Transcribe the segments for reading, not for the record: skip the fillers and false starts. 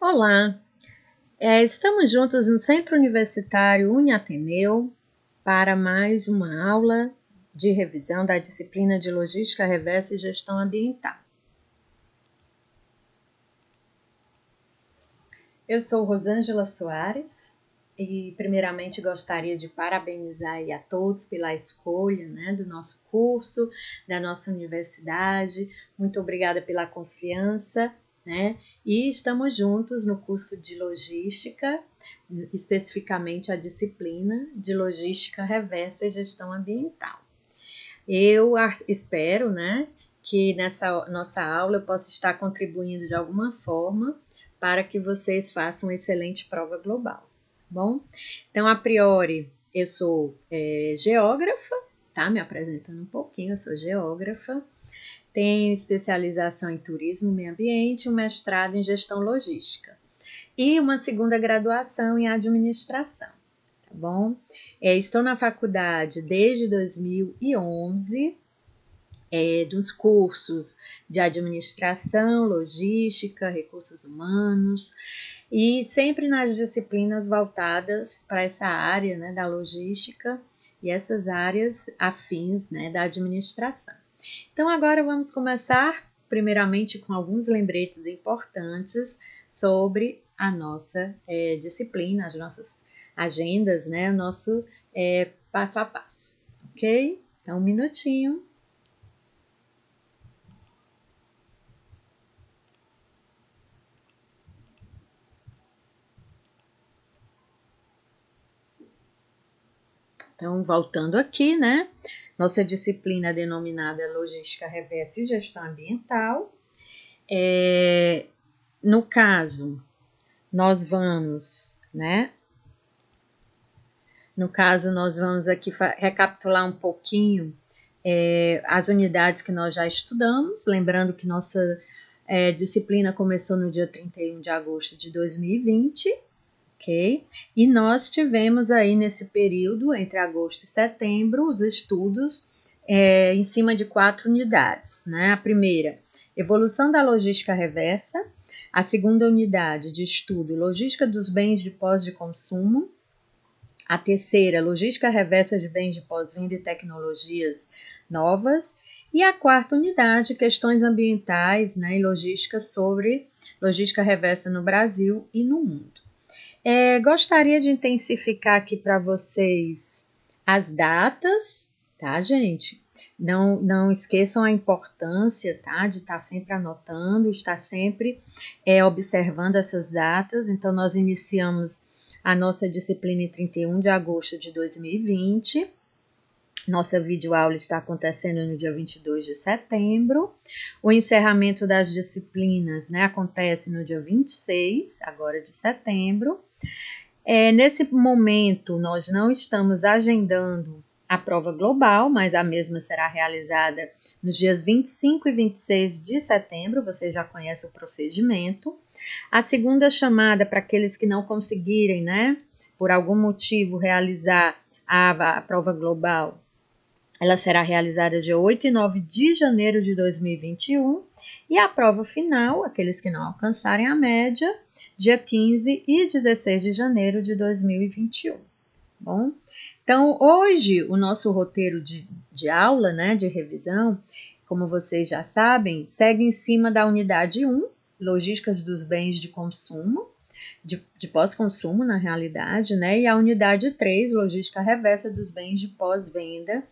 Olá, estamos juntos no Centro Universitário Uniateneu para mais uma aula de revisão da disciplina de Logística Reversa e Gestão Ambiental. Eu sou Rosângela Soares e primeiramente gostaria de parabenizar a todos pela escolha do nosso curso, da nossa universidade. Muito obrigada pela confiança. E estamos juntos no curso de Logística, especificamente a disciplina de Logística Reversa e Gestão Ambiental. Eu espero, que nessa nossa aula eu possa estar contribuindo de alguma forma para que vocês façam uma excelente prova global, bom? Então, a priori, eu sou geógrafa, tá? Me apresentando um pouquinho, eu sou geógrafa. Tenho especialização em turismo e meio ambiente, um mestrado em gestão logística e uma segunda graduação em administração, tá bom? Estou na faculdade desde 2011, dos cursos de administração, logística, recursos humanos e sempre nas disciplinas voltadas para essa área da logística e essas áreas afins da administração. Então, agora vamos começar, primeiramente, com alguns lembretes importantes sobre a nossa disciplina, as nossas agendas, o nosso passo a passo, ok? Então, um minutinho. Então, voltando aqui, nossa disciplina é denominada Logística Reversa e Gestão Ambiental. No caso, nós vamos, aqui recapitular um pouquinho as unidades que nós já estudamos, lembrando que nossa disciplina começou no dia 31 de agosto de 2020, ok? E nós tivemos aí nesse período, entre agosto e setembro, os estudos em cima de 4 unidades, A primeira, Evolução da Logística Reversa. A segunda unidade de estudo, Logística dos Bens de Pós de Consumo. A terceira, Logística Reversa de Bens de Pós-Venda e Tecnologias Novas. E a quarta unidade, Questões Ambientais e Logística sobre Logística Reversa no Brasil e no mundo. Gostaria de intensificar aqui para vocês as datas, tá, gente? Não esqueçam a importância, tá, de estar sempre anotando, estar sempre observando essas datas. Então, nós iniciamos a nossa disciplina em 31 de agosto de 2020. Nossa videoaula está acontecendo no dia 22 de setembro. O encerramento das disciplinas acontece no dia 26, agora de setembro. Nesse momento, nós não estamos agendando a prova global, mas a mesma será realizada nos dias 25 e 26 de setembro, você já conhece o procedimento. A segunda chamada para aqueles que não conseguirem, por algum motivo, realizar a prova global, ela será realizada dia 8 e 9 de janeiro de 2021. E a prova final, aqueles que não alcançarem a média, dia 15 e 16 de janeiro de 2021. Bom, então hoje o nosso roteiro de aula, de revisão, como vocês já sabem, segue em cima da unidade 1, Logísticas dos Bens de Consumo, de pós-consumo na realidade, e a unidade 3, Logística Reversa dos Bens de Pós-Venda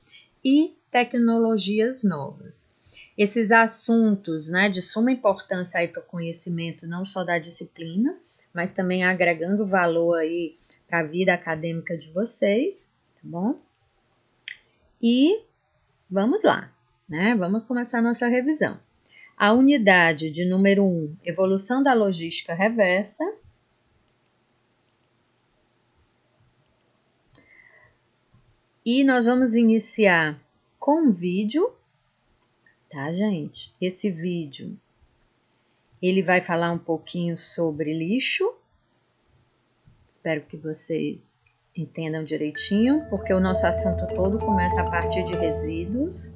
e Tecnologias Novas. Esses assuntos, de suma importância aí para o conhecimento não só da disciplina, mas também agregando valor aí para a vida acadêmica de vocês, tá bom? E vamos lá, Vamos começar a nossa revisão. A unidade de número 1, Evolução da Logística Reversa. E nós vamos iniciar com um vídeo, tá, gente? Esse vídeo, ele vai falar um pouquinho sobre lixo. Espero que vocês entendam direitinho, porque o nosso assunto todo começa a partir de resíduos.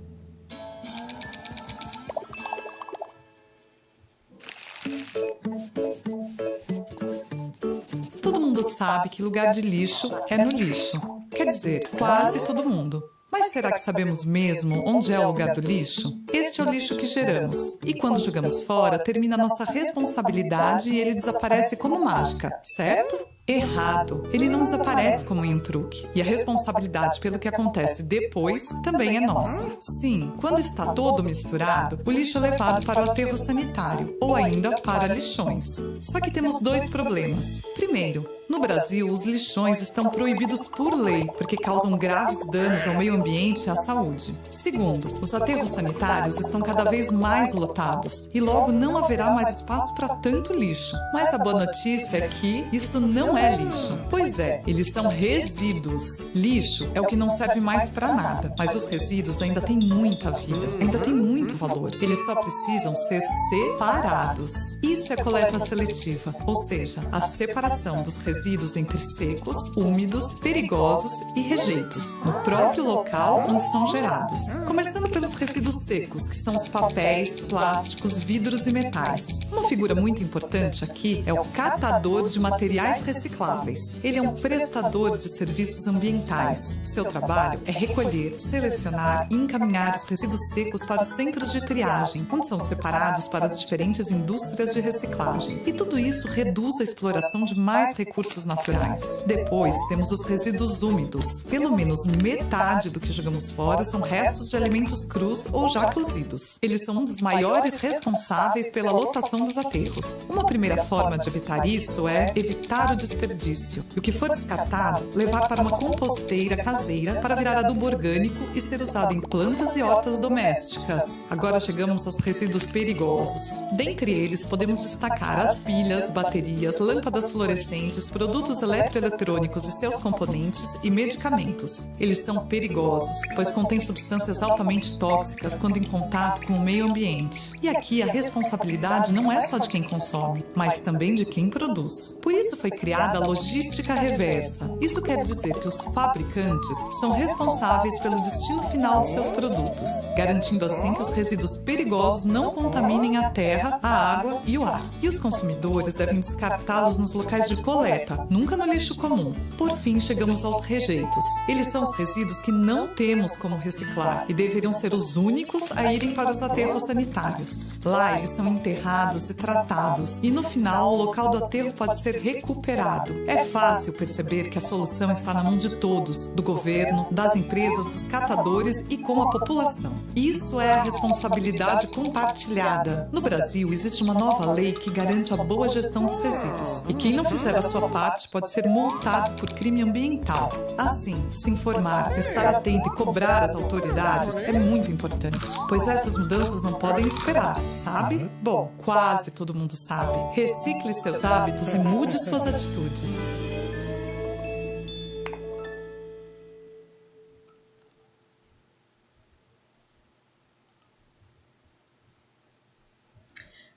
Todo mundo sabe que lugar de lixo é no lixo. Quer dizer, quase todo mundo. Mas será que sabemos mesmo onde é o lugar do lixo? Este é o lixo que geramos. E quando jogamos fora, termina a nossa responsabilidade e ele desaparece como mágica, certo? Errado. Ele não desaparece como em um truque. E a responsabilidade pelo que acontece depois também é nossa. Sim, quando está todo misturado, o lixo é levado para o aterro sanitário, ou ainda para lixões. Só que temos dois problemas. Primeiro, no Brasil, os lixões estão proibidos por lei, porque causam graves danos ao meio ambiente e à saúde. Segundo, os aterros sanitários estão cada vez mais lotados e logo não haverá mais espaço para tanto lixo. Mas a boa notícia é que isto não é lixo. Pois é, eles são resíduos. Lixo é o que não serve mais para nada, mas os resíduos ainda têm muita vida, ainda têm muito valor. Eles só precisam ser separados. Isso é coleta seletiva, ou seja, a separação dos resíduos entre secos, úmidos, perigosos e rejeitos, no próprio local onde são gerados. Começando pelos resíduos secos, que são os papéis, plásticos, vidros e metais. Uma figura muito importante aqui é o catador de materiais recicláveis. Ele é um prestador de serviços ambientais. Seu trabalho é recolher, selecionar e encaminhar os resíduos secos para os centros de triagem, onde são separados para as diferentes indústrias de reciclagem. E tudo isso reduz a exploração de mais recursos naturais. Depois temos os resíduos úmidos. Pelo menos metade do que jogamos fora são restos de alimentos crus ou já cozidos. Eles são um dos maiores responsáveis pela lotação dos aterros. Uma primeira forma de evitar isso é evitar o desperdício. E o que for descartado, levar para uma composteira caseira para virar adubo orgânico e ser usado em plantas e hortas domésticas. Agora chegamos aos resíduos perigosos. Dentre eles, podemos destacar as pilhas, baterias, lâmpadas fluorescentes, produtos eletroeletrônicos e seus componentes e medicamentos. Eles são perigosos, pois contêm substâncias altamente tóxicas quando em contato com o meio ambiente. E aqui a responsabilidade não é só de quem consome, mas também de quem produz. Por isso foi criada a logística reversa. Isso quer dizer que os fabricantes são responsáveis pelo destino final de seus produtos, garantindo assim que os resíduos perigosos não contaminem a terra, a água e o ar. E os consumidores devem descartá-los nos locais de coleta, nunca no lixo comum. Por fim, chegamos aos rejeitos. Eles são os resíduos que não temos como reciclar e deveriam ser os únicos a irem para os aterros sanitários. Lá, eles são enterrados e tratados, e no final, o local do aterro pode ser recuperado. É fácil perceber que a solução está na mão de todos, do governo, das empresas, dos catadores e com a população. Isso é a responsabilidade compartilhada. No Brasil, existe uma nova lei que garante a boa gestão dos resíduos, e quem não fizer a sua parte pode ser multado por crime ambiental. Assim, se informar, estar atento e cobrar as autoridades é muito importante, pois essas mudanças não podem esperar, sabe? Bom, quase todo mundo sabe. Recicle seus hábitos e mude suas atitudes.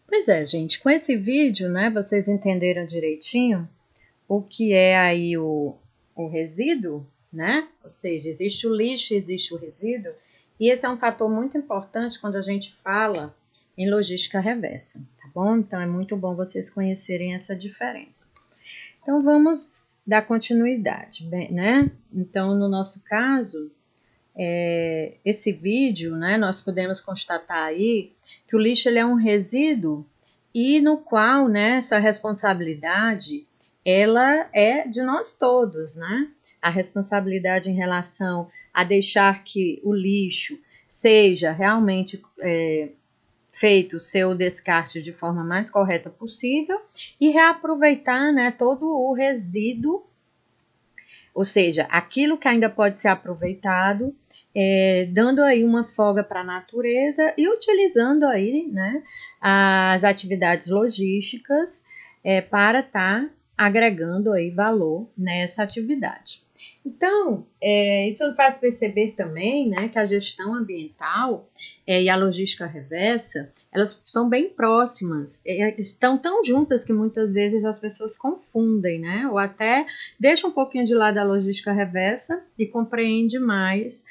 Pois é, gente, com esse vídeo, né, vocês entenderam direitinho o que é aí o resíduo, né? Ou seja, existe o lixo, existe o resíduo, e esse é um fator muito importante quando a gente fala em logística reversa, tá bom? Então é muito bom vocês conhecerem essa diferença. Então vamos dar continuidade, né? Então no nosso caso, esse vídeo, né, nós podemos constatar aí que o lixo ele é um resíduo e no qual, né, essa responsabilidade ela é de nós todos, né? A responsabilidade em relação a deixar que o lixo seja realmente feito o seu descarte de forma mais correta possível e reaproveitar, né, todo o resíduo, ou seja, aquilo que ainda pode ser aproveitado, dando aí uma folga para a natureza e utilizando aí, né, as atividades logísticas para estar agregando aí valor nessa atividade. Então, isso faz perceber também, né, que a gestão ambiental e a logística reversa, elas são bem próximas, estão tão juntas que muitas vezes as pessoas confundem, né, ou até deixam um pouquinho de lado a logística reversa e compreende mais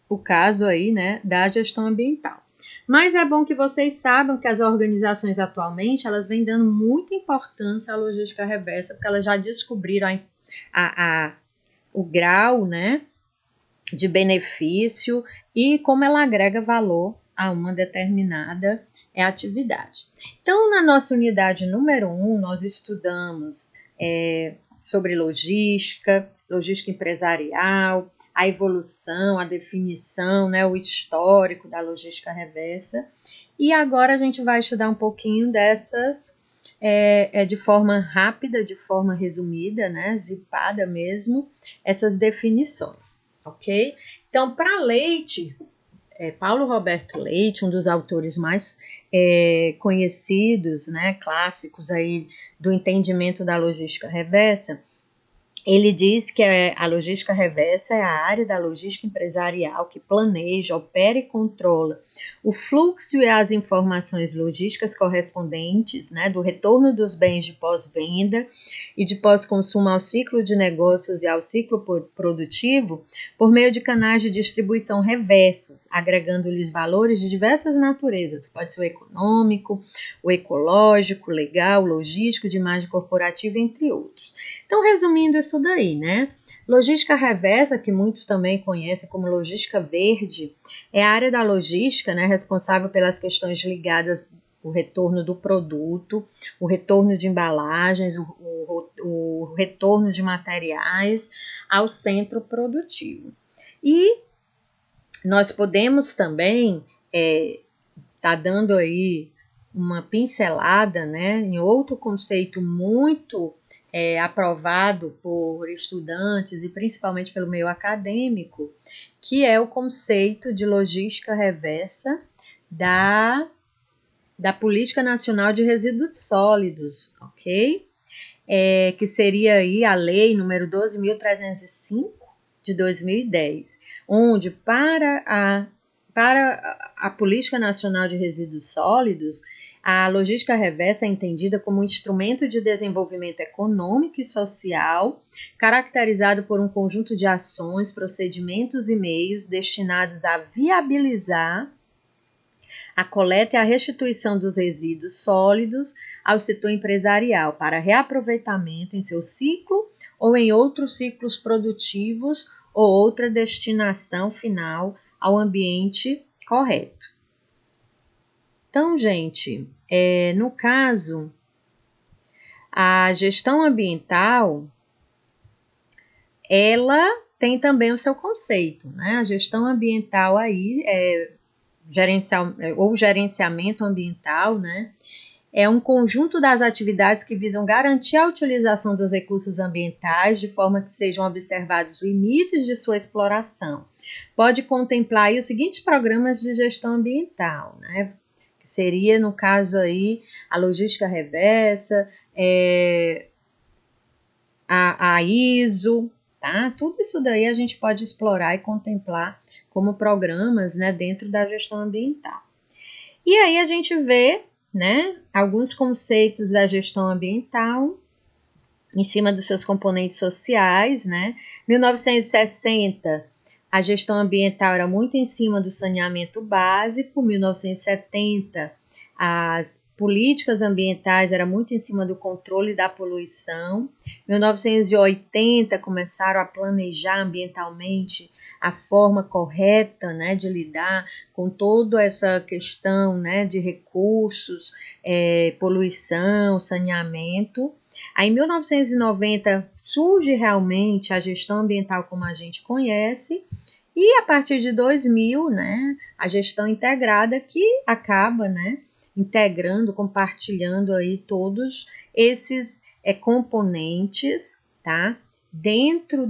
o caso aí, né, da gestão ambiental. Mas é bom que vocês saibam que as organizações atualmente, elas vêm dando muita importância à logística reversa, porque elas já descobriram o grau, né, de benefício e como ela agrega valor a uma determinada atividade. Então, na nossa unidade número 1, nós estudamos sobre logística empresarial, a evolução, a definição, né, o histórico da logística reversa. E agora a gente vai estudar um pouquinho dessas de forma rápida, de forma resumida, né, zipada mesmo, essas definições, ok? Então, para Leite, Paulo Roberto Leite, um dos autores mais conhecidos, né, clássicos aí do entendimento da logística reversa, ele diz que a logística reversa é a área da logística empresarial que planeja, opera e controla o fluxo e as informações logísticas correspondentes, né, do retorno dos bens de pós-venda e de pós-consumo ao ciclo de negócios e ao ciclo produtivo por meio de canais de distribuição reversos, agregando-lhes valores de diversas naturezas. Pode ser o econômico, o ecológico, o legal, o logístico, de imagem corporativa, entre outros. Então, resumindo isso daí, né? Logística reversa, que muitos também conhecem como logística verde, é a área da logística, né, responsável pelas questões ligadas ao retorno do produto, o retorno de embalagens, o retorno de materiais ao centro produtivo. E nós podemos também tá dando aí uma pincelada, né, em outro conceito muito aprovado por estudantes e principalmente pelo meio acadêmico, que é o conceito de logística reversa da Política Nacional de Resíduos Sólidos, ok? Que seria aí a lei número 12.305 de 2010, onde para a Política Nacional de Resíduos Sólidos, a logística reversa é entendida como um instrumento de desenvolvimento econômico e social, caracterizado por um conjunto de ações, procedimentos e meios destinados a viabilizar a coleta e a restituição dos resíduos sólidos ao setor empresarial para reaproveitamento em seu ciclo ou em outros ciclos produtivos ou outra destinação final ao ambiente correto. Então, gente, no caso, a gestão ambiental, ela tem também o seu conceito, né? A gestão ambiental aí gerenciamento ambiental, né? É um conjunto das atividades que visam garantir a utilização dos recursos ambientais de forma que sejam observados os limites de sua exploração. Pode contemplar aí os seguintes programas de gestão ambiental, né? Que seria, no caso aí, a logística reversa, a ISO, tá? Tudo isso daí a gente pode explorar e contemplar como programas, né, dentro da gestão ambiental. E aí a gente vê, né, alguns conceitos da gestão ambiental em cima dos seus componentes sociais, né? 1960, a gestão ambiental era muito em cima do saneamento básico. 1970, as políticas ambientais eram muito em cima do controle da poluição. 1980, começaram a planejar ambientalmente a forma correta, né, de lidar com toda essa questão, né, de recursos, poluição, saneamento. Aí, em 1990, surge realmente a gestão ambiental como a gente conhece, e a partir de 2000, né, a gestão integrada, que acaba, né, integrando, compartilhando aí todos esses componentes, tá, dentro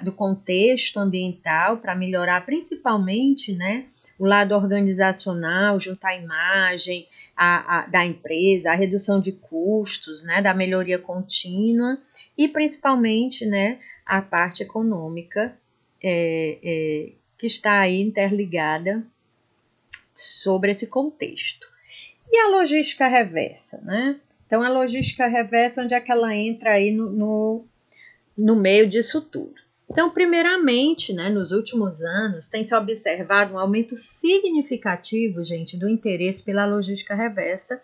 do contexto ambiental, para melhorar principalmente, né, o lado organizacional, juntar a imagem da empresa, a redução de custos, né, da melhoria contínua e principalmente, né, a parte econômica que está aí interligada sobre esse contexto. E a logística reversa, né? Então, a logística reversa, onde é que ela entra aí no meio disso tudo? Então, primeiramente, né, nos últimos anos, tem se observado um aumento significativo, gente, do interesse pela logística reversa,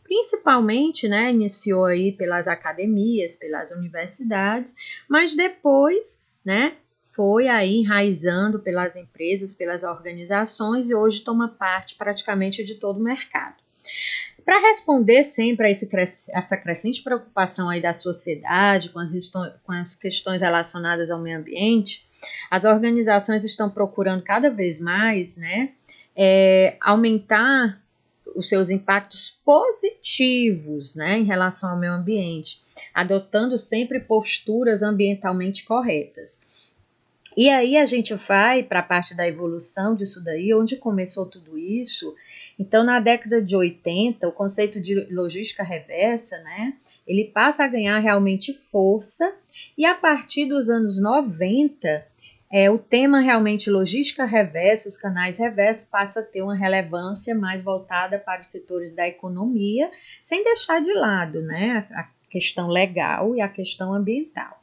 principalmente, né, iniciou aí pelas academias, pelas universidades, mas depois, né, foi aí enraizando pelas empresas, pelas organizações e hoje toma parte praticamente de todo o mercado. Para responder sempre a essa crescente preocupação aí da sociedade com as questões relacionadas ao meio ambiente, as organizações estão procurando cada vez mais, né, aumentar os seus impactos positivos, né, em relação ao meio ambiente, adotando sempre posturas ambientalmente corretas. E aí a gente vai para a parte da evolução disso daí, onde começou tudo isso. Então, na década de 80, o conceito de logística reversa, né, ele passa a ganhar realmente força, e a partir dos anos 90, o tema realmente logística reversa, os canais reversos, passa a ter uma relevância mais voltada para os setores da economia, sem deixar de lado, né, a questão legal e a questão ambiental.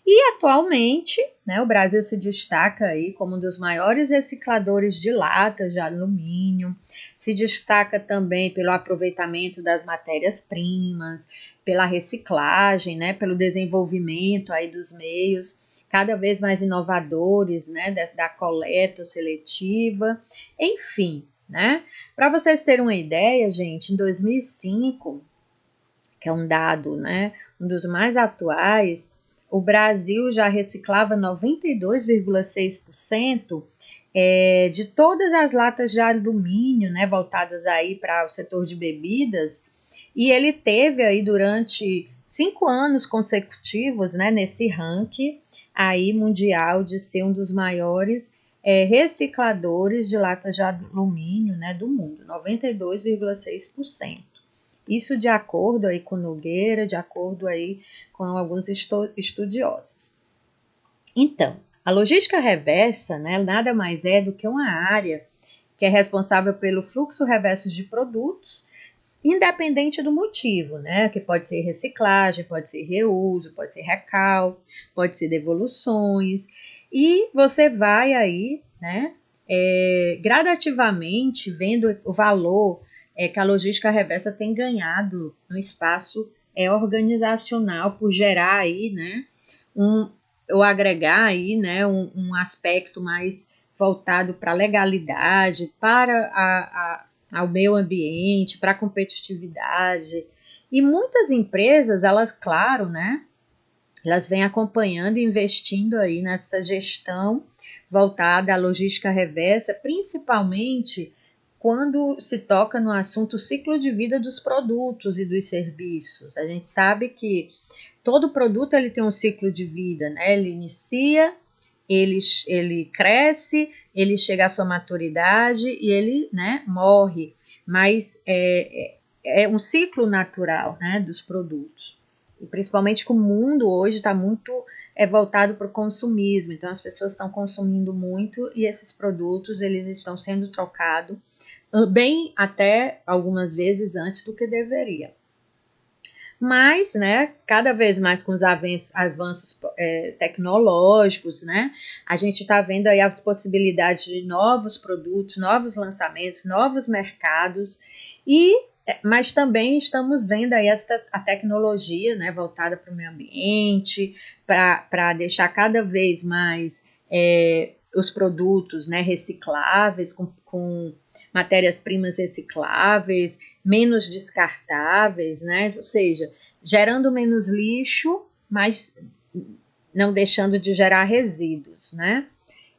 E atualmente, né, o Brasil se destaca aí como um dos maiores recicladores de latas de alumínio, se destaca também pelo aproveitamento das matérias-primas, pela reciclagem, né, pelo desenvolvimento aí dos meios cada vez mais inovadores, né, da coleta seletiva, enfim, né. Para vocês terem uma ideia, gente, em 2005, que é um dado, né, um dos mais atuais, o Brasil já reciclava 92,6% de todas as latas de alumínio, né, voltadas aí para o setor de bebidas, e ele teve aí durante 5 anos consecutivos, né, nesse ranking aí mundial de ser um dos maiores recicladores de latas de alumínio, né, do mundo, 92,6%. Isso de acordo aí com Nogueira, de acordo aí com alguns estudiosos. Então, a logística reversa, né, nada mais é do que uma área que é responsável pelo fluxo reverso de produtos, independente do motivo, né, que pode ser reciclagem, pode ser reuso, pode ser recal, pode ser devoluções, e você vai aí, né, gradativamente vendo o valor que a logística reversa tem ganhado no espaço organizacional por gerar aí, né, ou agregar aí, né, um aspecto mais voltado para a legalidade, para ao meio ambiente, para a competitividade. E muitas empresas, elas, claro, né, elas vêm acompanhando e investindo aí nessa gestão voltada à logística reversa, principalmente quando se toca no assunto ciclo de vida dos produtos e dos serviços. A gente sabe que todo produto ele tem um ciclo de vida, né? Ele inicia, ele cresce, ele chega à sua maturidade e ele, né, morre. Mas é um ciclo natural, né, dos produtos. E principalmente que o mundo hoje está muito voltado para o consumismo. Então as pessoas estão consumindo muito e esses produtos eles estão sendo trocados bem até algumas vezes antes do que deveria. Mas, né, cada vez mais com os avanços tecnológicos, né, a gente está vendo aí as possibilidades de novos produtos, novos lançamentos, novos mercados, mas também estamos vendo aí a tecnologia, né, voltada para o meio ambiente, para deixar cada vez mais os produtos, né, recicláveis, com matérias-primas recicláveis, menos descartáveis, né? Ou seja, gerando menos lixo, mas não deixando de gerar resíduos, né?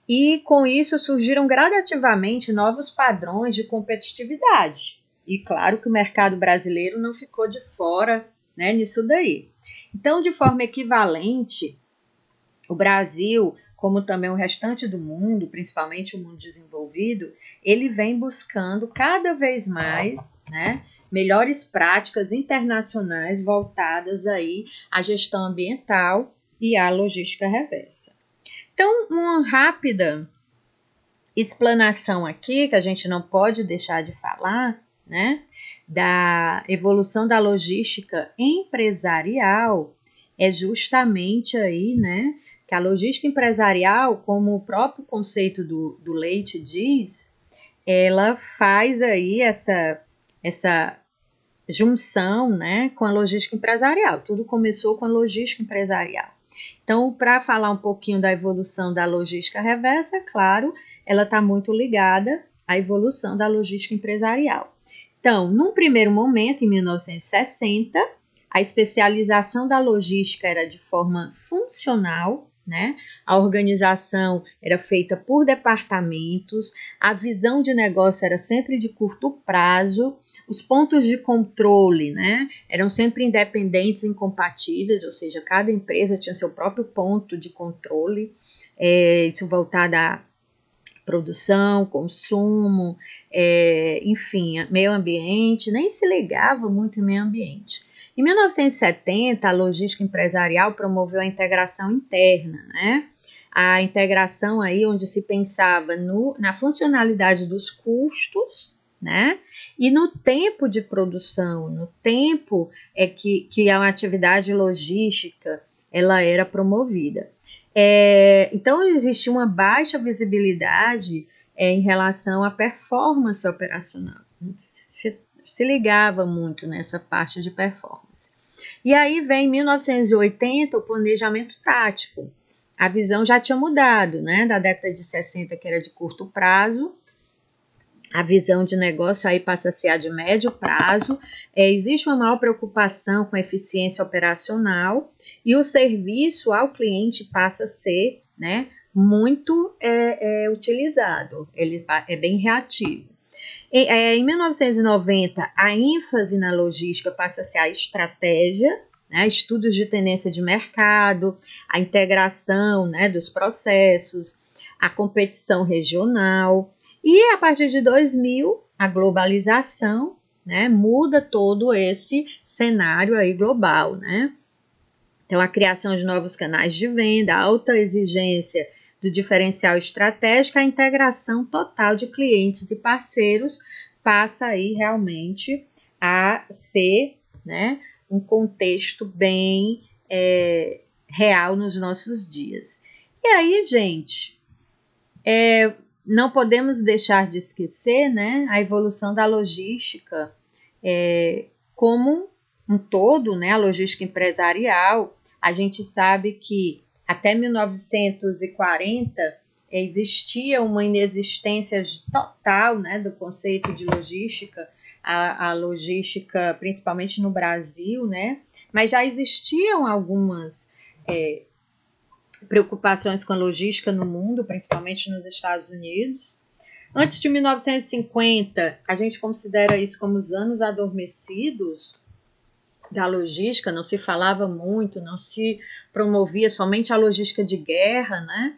E com isso surgiram gradativamente novos padrões de competitividade. E claro que o mercado brasileiro não ficou de fora, né, nisso daí. Então, de forma equivalente, o Brasil, como também o restante do mundo, principalmente o mundo desenvolvido, ele vem buscando cada vez mais, né, melhores práticas internacionais voltadas aí à gestão ambiental e à logística reversa. Então, uma rápida explanação aqui, que a gente não pode deixar de falar, né, da evolução da logística empresarial, é justamente aí, né, que a logística empresarial, como o próprio conceito do Leite diz, ela faz aí essa junção, né, com a logística empresarial. Tudo começou com a logística empresarial. Então, para falar um pouquinho da evolução da logística reversa, claro, ela está muito ligada à evolução da logística empresarial. Então, num primeiro momento, em 1960, a especialização da logística era de forma funcional, né? A organização era feita por departamentos, a visão de negócio era sempre de curto prazo, os pontos de controle, né, eram sempre independentes e incompatíveis, ou seja, cada empresa tinha seu próprio ponto de controle, isso voltado à produção, consumo, enfim, meio ambiente, nem se ligava muito em meio ambiente. Em 1970, a logística empresarial promoveu a integração interna, né? A integração aí onde se pensava na funcionalidade dos custos, né? E no tempo de produção, no tempo que a atividade logística ela era promovida. Então, existia uma baixa visibilidade em relação à performance operacional. Se ligava muito nessa parte de performance. E aí vem em 1980 o planejamento tático. A visão já tinha mudado, né? Da década de 60, que era de curto prazo, a visão de negócio aí passa a ser a de médio prazo, existe uma maior preocupação com a eficiência operacional e o serviço ao cliente passa a ser, né, muito utilizado, ele é bem reativo. Em 1990, a ênfase na logística passa a ser a estratégia, né, estudos de tendência de mercado, a integração, né, dos processos, a competição regional. E a partir de 2000, a globalização, né, muda todo esse cenário aí global, né? Então, a criação de novos canais de venda, a alta exigência do diferencial estratégico, a integração total de clientes e parceiros passa aí realmente a ser, né, um contexto bem real nos nossos dias. E aí, gente, não podemos deixar de esquecer, né, a evolução da logística como um todo, né, a logística empresarial. A gente sabe que até 1940 existia uma inexistência total, né, do conceito de logística, a logística principalmente no Brasil, né, mas já existiam algumas preocupações com a logística no mundo, principalmente nos Estados Unidos. Antes de 1950, a gente considera isso como os anos adormecidos da logística, não se falava muito, não se promovia somente a logística de guerra, né?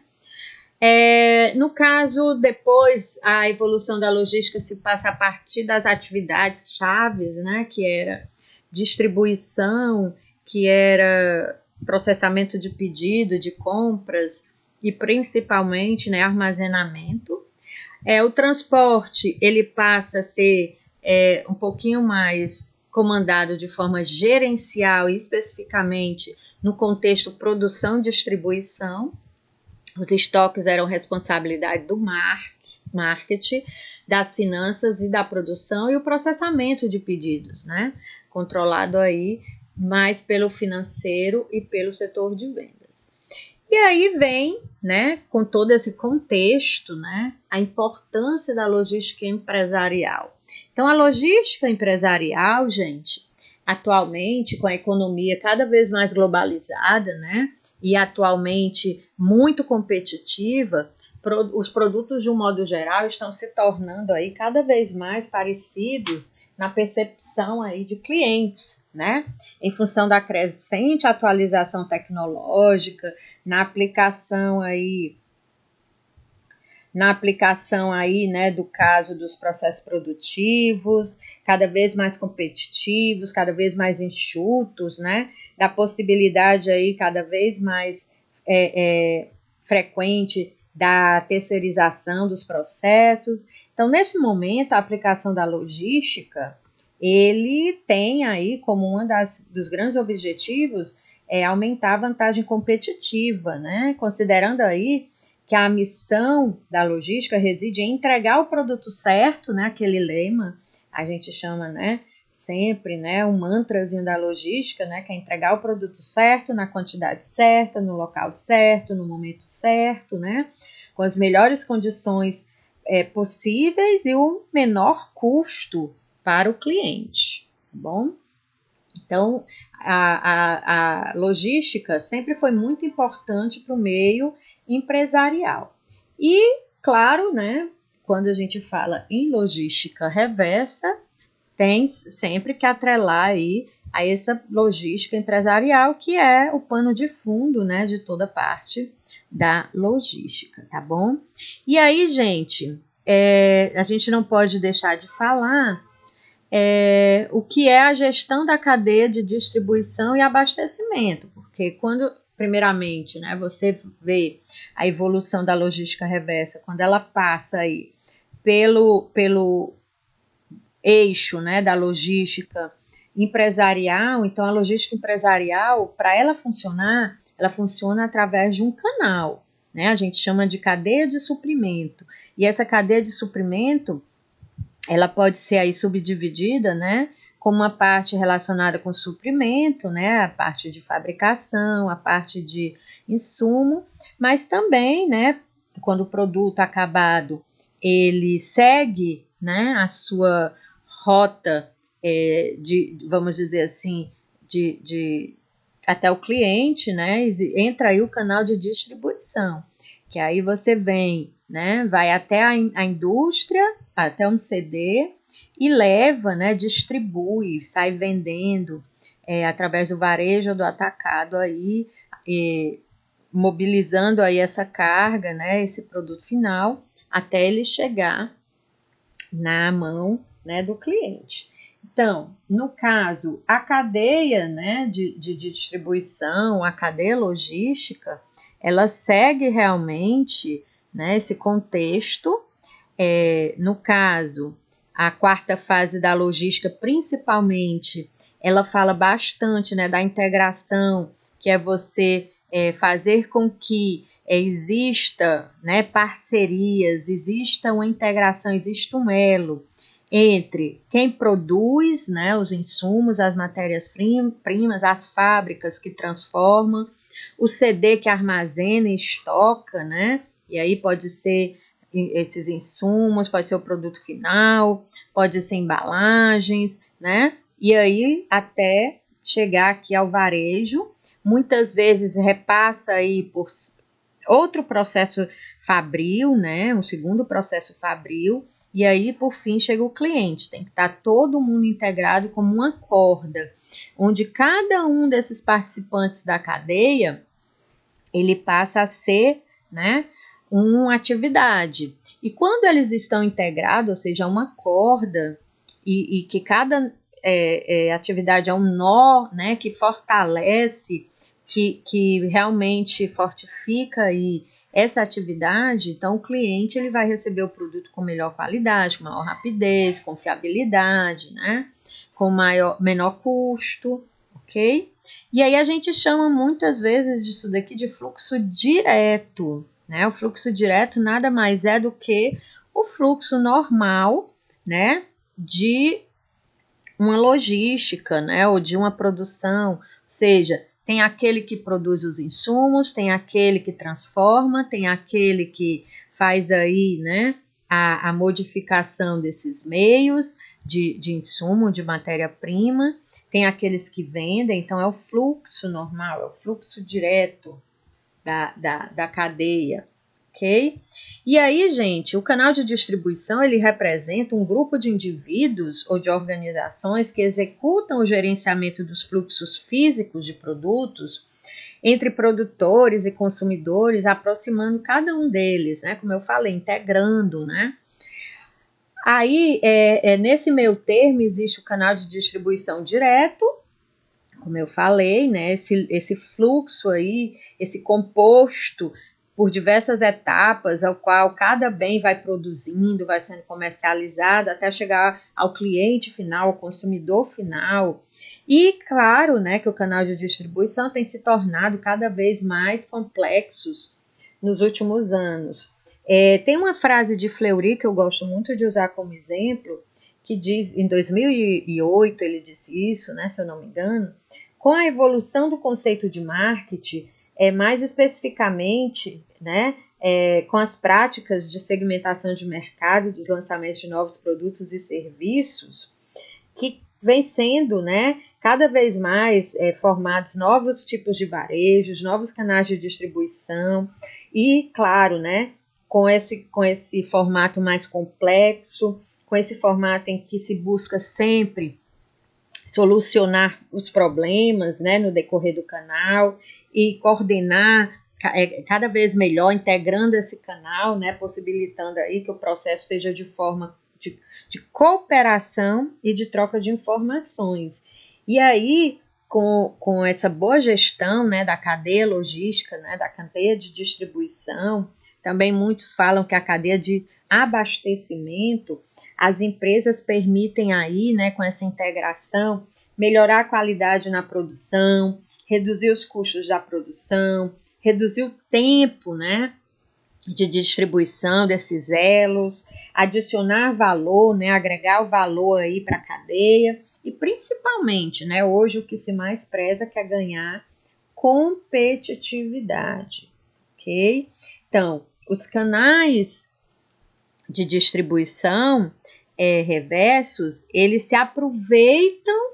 No caso, depois, a evolução da logística se passa a partir das atividades chaves, né? Que era distribuição, que era processamento de pedido, de compras e principalmente, né, armazenamento. O transporte ele passa a ser um pouquinho mais comandado de forma gerencial e especificamente no contexto produção e distribuição. Os estoques eram responsabilidade do marketing, das finanças e da produção e o processamento de pedidos, né? Controlado aí mais pelo financeiro e pelo setor de vendas. E aí vem, né, com todo esse contexto, né, a importância da logística empresarial. Então, a logística empresarial, gente, atualmente, com a economia cada vez mais globalizada, né, e atualmente muito competitiva, os produtos, de um modo geral, estão se tornando aí cada vez mais parecidos na percepção aí de clientes, né? Em função da crescente atualização tecnológica, na aplicação aí, né, do caso dos processos produtivos, cada vez mais competitivos, cada vez mais enxutos, né? Da possibilidade aí cada vez mais frequente da terceirização dos processos. Então, neste momento, a aplicação da logística, ele tem aí como dos grandes objetivos aumentar a vantagem competitiva, né? Considerando aí que a missão da logística reside em entregar o produto certo, né? Aquele lema, a gente chama, né? Sempre, né? Um mantrazinho da logística, né? Que é entregar o produto certo, na quantidade certa, no local certo, no momento certo, né? Com as melhores condições possíveis e o menor custo para o cliente, tá bom? Então, a logística sempre foi muito importante para o meio empresarial. E, claro, né, quando a gente fala em logística reversa, tem sempre que atrelar aí a essa logística empresarial, que é o pano de fundo, né, de toda parte da logística, tá bom? E aí, gente, a gente não pode deixar de falar o que é a gestão da cadeia de distribuição e abastecimento, porque quando, primeiramente, né, você vê a evolução da logística reversa, quando ela passa aí pelo eixo, né, da logística empresarial, então a logística empresarial, para ela funcionar, ela funciona através de um canal, né, a gente chama de cadeia de suprimento, e essa cadeia de suprimento, ela pode ser aí subdividida, né, como uma parte relacionada com suprimento, né, a parte de fabricação, a parte de insumo, mas também, né, quando o produto acabado, ele segue, né, a sua rota vamos dizer assim, até o cliente, né, entra aí o canal de distribuição, que aí você vem, né, vai até a indústria, até um CD e leva, né, distribui, sai vendendo através do varejo ou do atacado aí, mobilizando aí essa carga, né, esse produto final, até ele chegar na mão, né, do cliente. Então, no caso, a cadeia, né, de distribuição, a cadeia logística, ela segue realmente, né, esse contexto. No caso, a quarta fase da logística, principalmente, ela fala bastante, né, da integração, que é você fazer com que exista, né, parcerias, exista uma integração, exista um elo entre quem produz, né, os insumos, as matérias-primas, as fábricas que transformam, o CD que armazena e estoca, né, e aí pode ser esses insumos, pode ser o produto final, pode ser embalagens, né, e aí até chegar aqui ao varejo, muitas vezes repassa aí por outro processo fabril, né, um segundo processo fabril, e aí, por fim, chega o cliente. Tem que estar todo mundo integrado como uma corda, onde cada um desses participantes da cadeia, ele passa a ser, né, uma atividade. E quando eles estão integrados, ou seja, uma corda, e que cada atividade é um nó, né, que fortalece, que realmente fortifica aí essa atividade, então o cliente ele vai receber o produto com melhor qualidade, com maior rapidez, confiabilidade, né? Com menor custo, ok? E aí a gente chama muitas vezes disso daqui de fluxo direto, né? O fluxo direto nada mais é do que o fluxo normal, né? De uma logística, né? Ou de uma produção, ou seja, tem aquele que produz os insumos, tem aquele que transforma, tem aquele que faz aí, né, a modificação desses meios de insumo, de matéria-prima, tem aqueles que vendem, então é o fluxo normal, é o fluxo direto da cadeia, ok? E aí, gente, o canal de distribuição, ele representa um grupo de indivíduos ou de organizações que executam o gerenciamento dos fluxos físicos de produtos entre produtores e consumidores, aproximando cada um deles, né? Como eu falei, integrando, né? Aí, nesse meio termo, existe o canal de distribuição direto, como eu falei, né? Esse fluxo aí, esse composto por diversas etapas, ao qual cada bem vai produzindo, vai sendo comercializado, até chegar ao cliente final, ao consumidor final. E claro, né, que o canal de distribuição tem se tornado cada vez mais complexos nos últimos anos. Tem uma frase de Fleury que eu gosto muito de usar como exemplo, que diz, em 2008 ele disse isso, né, se eu não me engano, com a evolução do conceito de marketing, mais especificamente, né, com as práticas de segmentação de mercado, dos lançamentos de novos produtos e serviços, que vem sendo, né, cada vez mais formados novos tipos de varejos, novos canais de distribuição e, claro, né, com esse formato mais complexo, com esse formato em que se busca sempre solucionar os problemas, né, no decorrer do canal e coordenar cada vez melhor, integrando esse canal, né, possibilitando aí que o processo seja de forma de cooperação e de troca de informações. E aí, com essa boa gestão, né, da cadeia logística, né, da cadeia de distribuição, também muitos falam que a cadeia de abastecimento, as empresas permitem aí, né, com essa integração, melhorar a qualidade na produção, reduzir os custos da produção, reduzir o tempo, né, de distribuição desses elos, adicionar valor, né, agregar o valor aí para a cadeia e principalmente, né, hoje o que se mais preza que é ganhar competitividade, ok? Então, os canais de distribuição reversos, eles se aproveitam,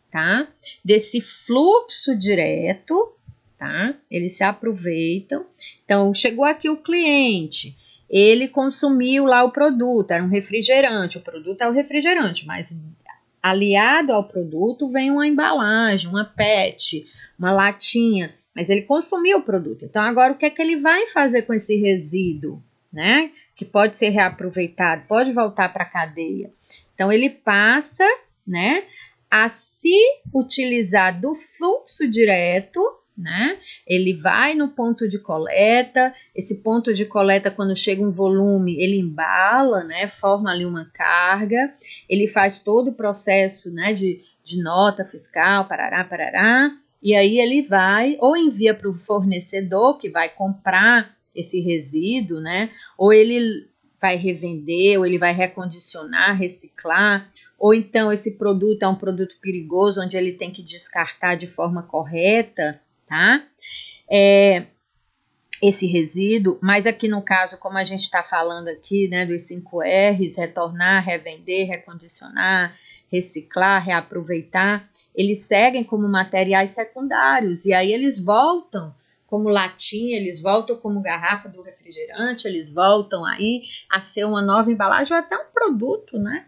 tá, desse fluxo direto, tá? Eles se aproveitam. Então, chegou aqui o cliente, ele consumiu lá o produto, era um refrigerante, o produto é o refrigerante, mas aliado ao produto vem uma embalagem, uma PET, uma latinha, mas ele consumiu o produto. Então, agora o que é que ele vai fazer com esse resíduo, né? Que pode ser reaproveitado, pode voltar para a cadeia. Então, ele passa, né, a se utilizar do fluxo direto, né? Ele vai no ponto de coleta, esse ponto de coleta, quando chega um volume, ele embala, né? Forma ali uma carga, ele faz todo o processo, né, de nota fiscal, parará, e aí ele vai ou envia para o fornecedor que vai comprar esse resíduo, né? Ou ele vai revender, ou ele vai recondicionar, reciclar, ou então esse produto é um produto perigoso, onde ele tem que descartar de forma correta, tá? Esse resíduo, mas aqui no caso, como a gente está falando aqui, né, dos 5 R's, retornar, revender, recondicionar, reciclar, reaproveitar, eles seguem como materiais secundários, e aí eles voltam como latinha, eles voltam como garrafa do refrigerante, eles voltam aí a ser uma nova embalagem ou até um produto, né?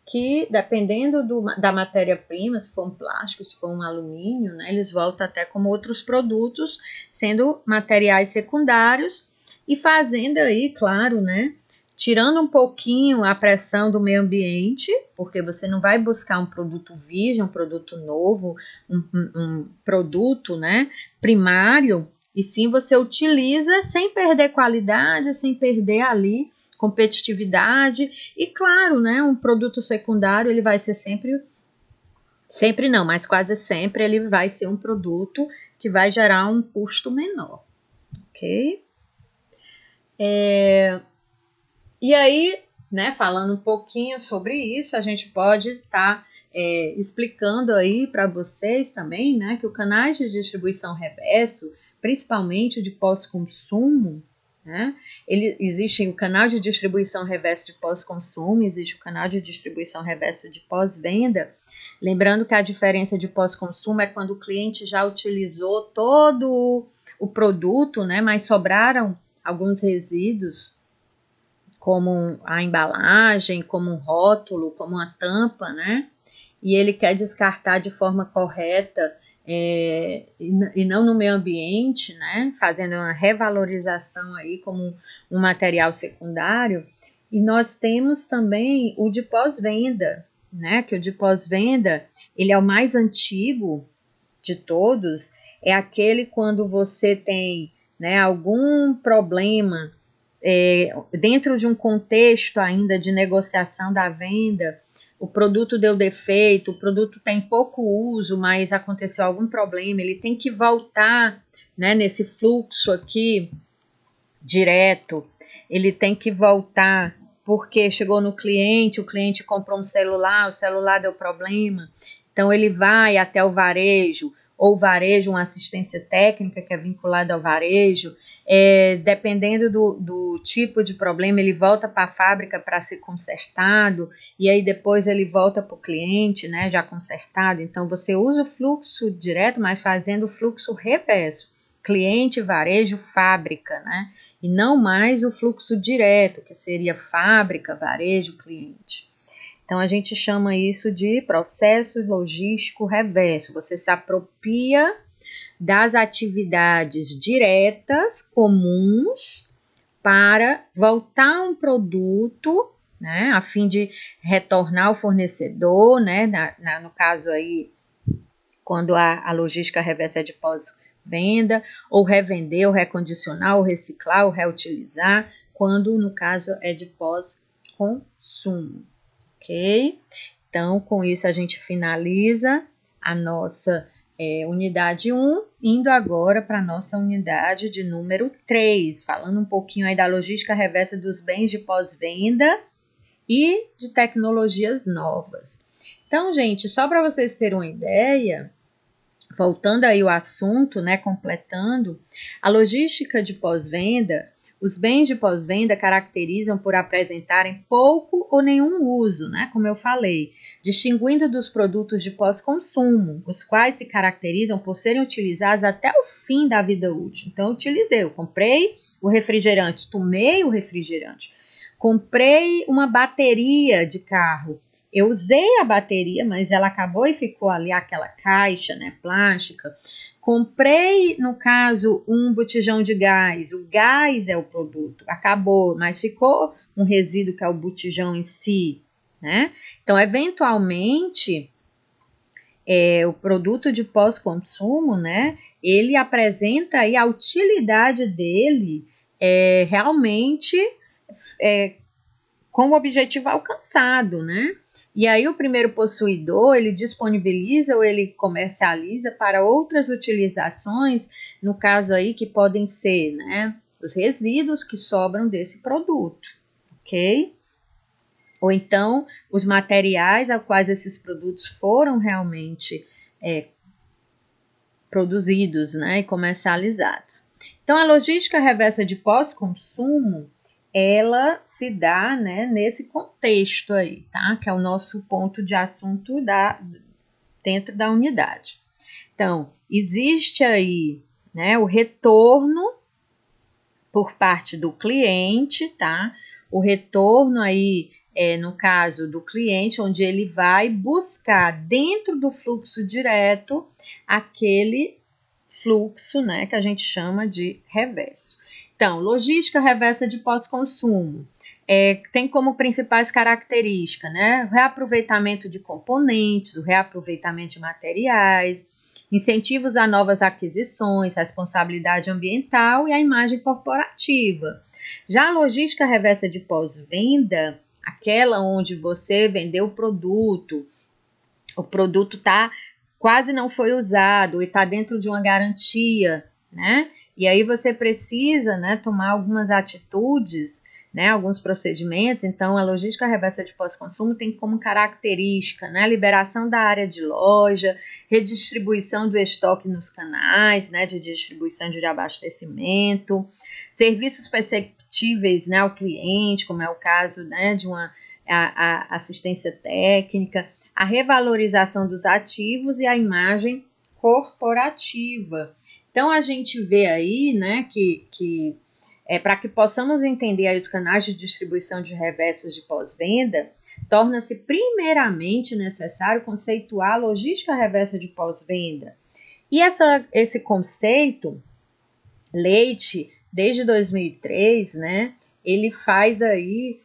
Que dependendo da matéria-prima, se for um plástico, se for um alumínio, né, eles voltam até como outros produtos, sendo materiais secundários e fazendo aí, claro, né, tirando um pouquinho a pressão do meio ambiente, porque você não vai buscar um produto virgem, um produto novo, um produto, né, primário, e sim você utiliza sem perder qualidade, sem perder ali competitividade e claro, né, um produto secundário ele vai ser sempre não, mas quase sempre ele vai ser um produto que vai gerar um custo menor, ok? E aí, né, falando um pouquinho sobre isso, a gente pode estar explicando aí para vocês também, né, que o canais de distribuição reverso, principalmente de pós-consumo, né? Existe o canal de distribuição reverso de pós-consumo, existe o canal de distribuição reverso de pós-venda. Lembrando que a diferença de pós-consumo é quando o cliente já utilizou todo o produto, né, mas sobraram alguns resíduos, como a embalagem, como um rótulo, como uma tampa, né? E ele quer descartar de forma correta e não no meio ambiente, né, fazendo uma revalorização aí como um material secundário. E nós temos também o de pós-venda, né, que o de pós-venda, ele é o mais antigo de todos, é aquele quando você tem, né, algum problema dentro de um contexto ainda de negociação da venda, o produto deu defeito, o produto tem pouco uso, mas aconteceu algum problema, ele tem que voltar, né, nesse fluxo aqui direto, ele tem que voltar porque chegou no cliente, o cliente comprou um celular, o celular deu problema, então ele vai até o varejo, ou varejo, uma assistência técnica que é vinculada ao varejo, dependendo do tipo de problema, ele volta para a fábrica para ser consertado, e aí depois ele volta para o cliente, né, já consertado. Então você usa o fluxo direto, mas fazendo o fluxo reverso, cliente, varejo, fábrica, né, e não mais o fluxo direto, que seria fábrica, varejo, cliente. Então, a gente chama isso de processo logístico reverso. Você se apropria das atividades diretas, comuns, para voltar um produto, né, a fim de retornar ao fornecedor, né, no caso aí, quando a logística reversa é de pós-venda, ou revender, ou recondicionar, ou reciclar, ou reutilizar, quando no caso é de pós-consumo. Ok? Então, com isso a gente finaliza a nossa unidade 1, indo agora para a nossa unidade de número 3, falando um pouquinho aí da logística reversa dos bens de pós-venda e de tecnologias novas. Então, gente, só para vocês terem uma ideia, voltando aí o assunto, né, completando, a logística de pós-venda, os bens de pós-venda caracterizam por apresentarem pouco ou nenhum uso, né, como eu falei, distinguindo dos produtos de pós-consumo, os quais se caracterizam por serem utilizados até o fim da vida útil. Então, eu comprei o refrigerante, tomei o refrigerante, comprei uma bateria de carro, eu usei a bateria, mas ela acabou e ficou ali aquela caixa, né, plástica. Comprei, no caso, um botijão de gás. O gás é o produto, acabou, mas ficou um resíduo que é o botijão em si, né? Então, eventualmente, o produto de pós-consumo, né, ele apresenta aí a utilidade dele realmente com o objetivo alcançado, né? E aí o primeiro possuidor, ele disponibiliza ou ele comercializa para outras utilizações, no caso aí que podem ser, né, os resíduos que sobram desse produto, ok? Ou então os materiais aos quais esses produtos foram realmente produzidos, né, e comercializados. Então a logística reversa de pós-consumo, ela se dá, né, nesse contexto aí, tá? Que é o nosso ponto de assunto dentro da unidade. Então, existe aí, né, o retorno por parte do cliente, tá? O retorno aí no caso do cliente, onde ele vai buscar dentro do fluxo direto aquele fluxo, né, que a gente chama de reverso. Então, logística reversa de pós-consumo tem como principais características, né, o reaproveitamento de componentes, o reaproveitamento de materiais, incentivos a novas aquisições, responsabilidade ambiental e a imagem corporativa. Já a logística reversa de pós-venda, aquela onde você vendeu o produto quase não foi usado e está dentro de uma garantia, né? E aí você precisa, né, tomar algumas atitudes, né, alguns procedimentos. Então, a logística reversa de pós-consumo tem como característica, né, liberação da área de loja, redistribuição do estoque nos canais, né, de distribuição de abastecimento, serviços perceptíveis, né, ao cliente, como é o caso, né, de uma assistência técnica, a revalorização dos ativos e a imagem corporativa. Então, a gente vê aí, né, que para que possamos entender aí os canais de distribuição de reversos de pós-venda, torna-se primeiramente necessário conceituar a logística reversa de pós-venda. E esse conceito, Leite, desde 2003, né, ele faz aí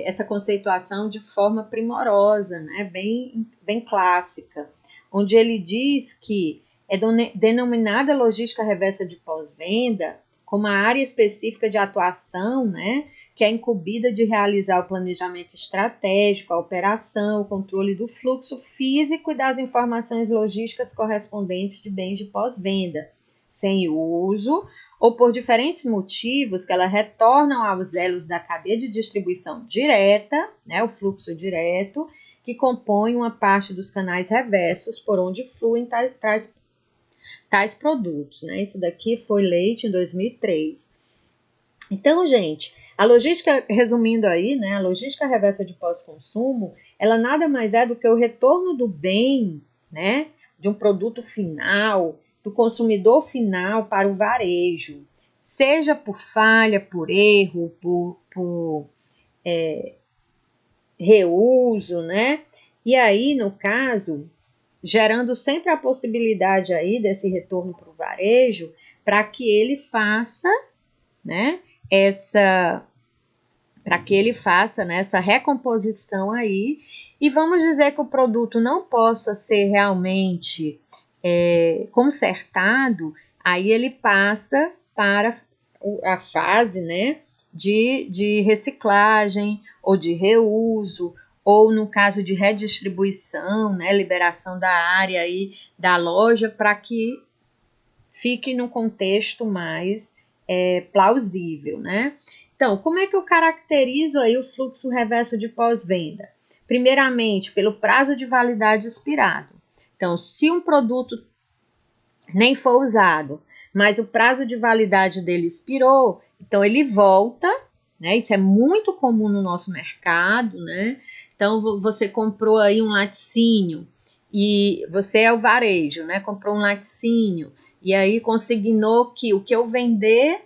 essa conceituação de forma primorosa, né, bem clássica, onde ele diz que é denominada logística reversa de pós-venda como a área específica de atuação, né, que é incumbida de realizar o planejamento estratégico, a operação, o controle do fluxo físico e das informações logísticas correspondentes de bens de pós-venda, sem uso ou por diferentes motivos que ela retornam aos elos da cadeia de distribuição direta, né, o fluxo direto, que compõe uma parte dos canais reversos por onde fluem tais produtos, né? Isso daqui foi Leite em 2003. Então, gente, a logística, resumindo aí, né, a logística reversa de pós-consumo, ela nada mais é do que o retorno do bem, né, de um produto final, do consumidor final para o varejo, seja por falha, por erro, por reuso, né? E aí, no caso, gerando sempre a possibilidade aí desse retorno para o varejo, para que ele faça, né, essa recomposição aí, e vamos dizer que o produto não possa ser realmente consertado, aí ele passa para a fase, né, de reciclagem ou de reuso, ou no caso de redistribuição, né, liberação da área aí da loja para que fique no contexto mais plausível, né? Então, como é que eu caracterizo aí o fluxo reverso de pós-venda? Primeiramente, pelo prazo de validade expirado. Então, se um produto nem for usado, mas o prazo de validade dele expirou, então ele volta, né? Isso é muito comum no nosso mercado, né? Então, você comprou aí um laticínio e você é o varejo, né? Comprou um laticínio e aí consignou que o que eu vender,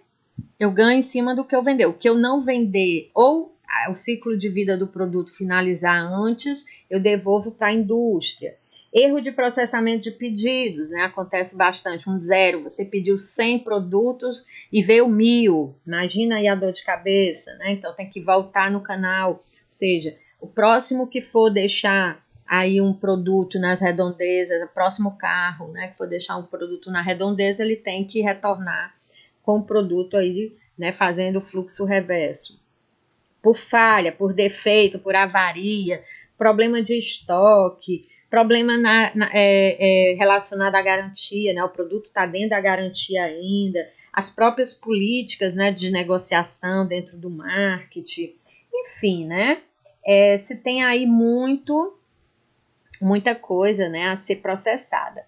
eu ganho em cima do que eu vender. O que eu não vender ou o ciclo de vida do produto finalizar antes, eu devolvo para a indústria. Erro de processamento de pedidos, né? Acontece bastante, 0, você pediu 100 produtos e veio 1000, imagina aí a dor de cabeça, né? Então tem que voltar no canal, ou seja, o próximo que for deixar aí um produto nas redondezas, o próximo carro, né, que for deixar um produto na redondeza, ele tem que retornar com o produto aí, né, fazendo o fluxo reverso. Por falha, por defeito, por avaria, problema de estoque, problema relacionado à garantia, né, o produto está dentro da garantia ainda, as próprias políticas, né, de negociação dentro do marketing, enfim, né, se tem aí muita coisa, né, a ser processada.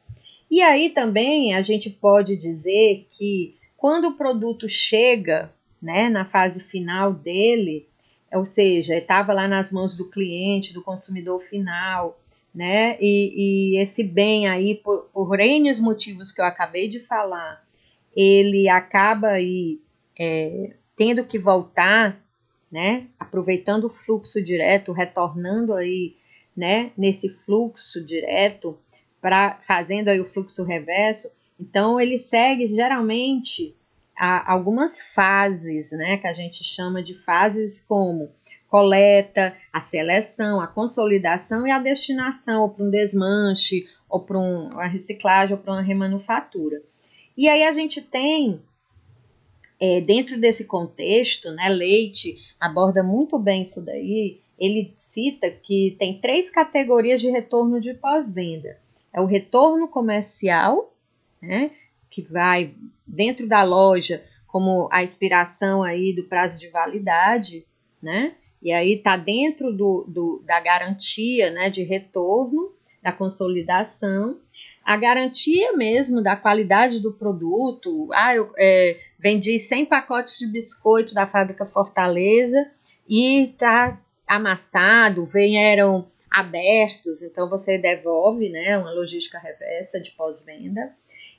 E aí também a gente pode dizer que quando o produto chega, né, na fase final dele, ou seja, estava lá nas mãos do cliente, do consumidor final, né, e esse bem aí, por N motivos que eu acabei de falar, ele acaba aí tendo que voltar, né, aproveitando o fluxo direto, retornando aí, né, nesse fluxo direto, fazendo aí o fluxo reverso. Então ele segue geralmente algumas fases, né, que a gente chama de fases como coleta, a seleção, a consolidação e a destinação, ou para um desmanche, ou para uma reciclagem, ou para uma remanufatura. E aí a gente tem, dentro desse contexto, né, Leite aborda muito bem isso daí. Ele cita que tem 3 categorias de retorno de pós-venda. É o retorno comercial, né, que vai dentro da loja como a expiração aí do prazo de validade, né, e aí está dentro da garantia, né, de retorno, da consolidação, a garantia mesmo da qualidade do produto. Eu vendi 100 pacotes de biscoito da fábrica Fortaleza e está amassado, vieram abertos, então você devolve, né, uma logística reversa de pós-venda.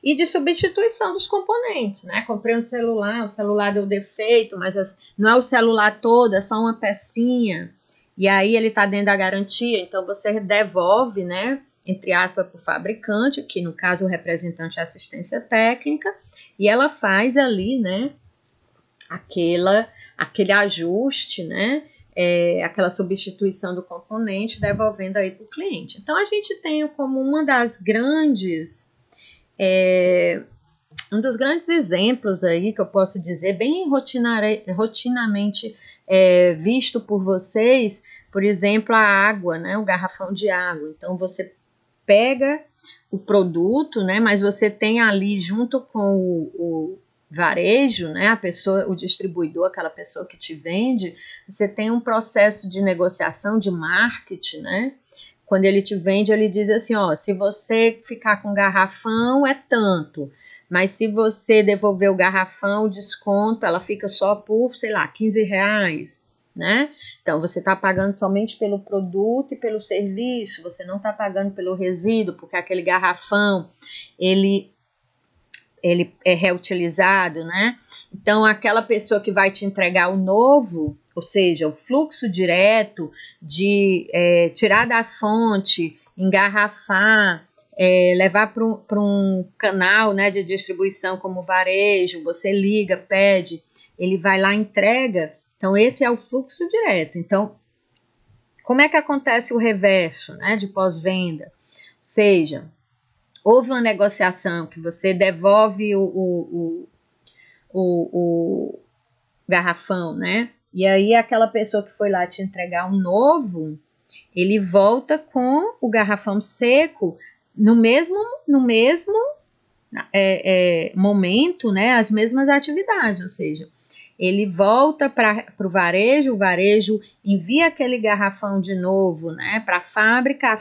E de substituição dos componentes, né? Comprei um celular, o celular deu defeito, mas não é o celular todo, é só uma pecinha. E aí ele está dentro da garantia, então você devolve, né, entre aspas, para o fabricante, que no caso o representante é assistência técnica, e ela faz ali, né, aquele ajuste, né, aquela substituição do componente, devolvendo aí para o cliente. Então a gente tem como uma das grandes Um dos grandes exemplos aí que eu posso dizer, bem rotineiramente visto por vocês, por exemplo, a água, né, o garrafão de água. Então, você pega o produto, né, mas você tem ali junto com o varejo, né, a pessoa, o distribuidor, aquela pessoa que te vende, você tem um processo de negociação, de marketing, né? Quando ele te vende, ele diz assim, ó, se você ficar com garrafão é tanto, mas se você devolver o garrafão, o desconto, ela fica só por, sei lá, R$15, né? Então, você está pagando somente pelo produto e pelo serviço, você não está pagando pelo resíduo, porque aquele garrafão, ele é reutilizado, né? Então, aquela pessoa que vai te entregar o novo, ou seja, o fluxo direto de tirar da fonte, engarrafar, levar para um canal, né, de distribuição como varejo, você liga, pede, ele vai lá e entrega. Então, esse é o fluxo direto. Então, como é que acontece o reverso, né, de pós-venda? Ou seja, houve uma negociação que você devolve o garrafão, né? E aí aquela pessoa que foi lá te entregar um novo, ele volta com o garrafão seco no mesmo momento, né? As mesmas atividades, ou seja, ele volta para o varejo envia aquele garrafão de novo, né, para a fábrica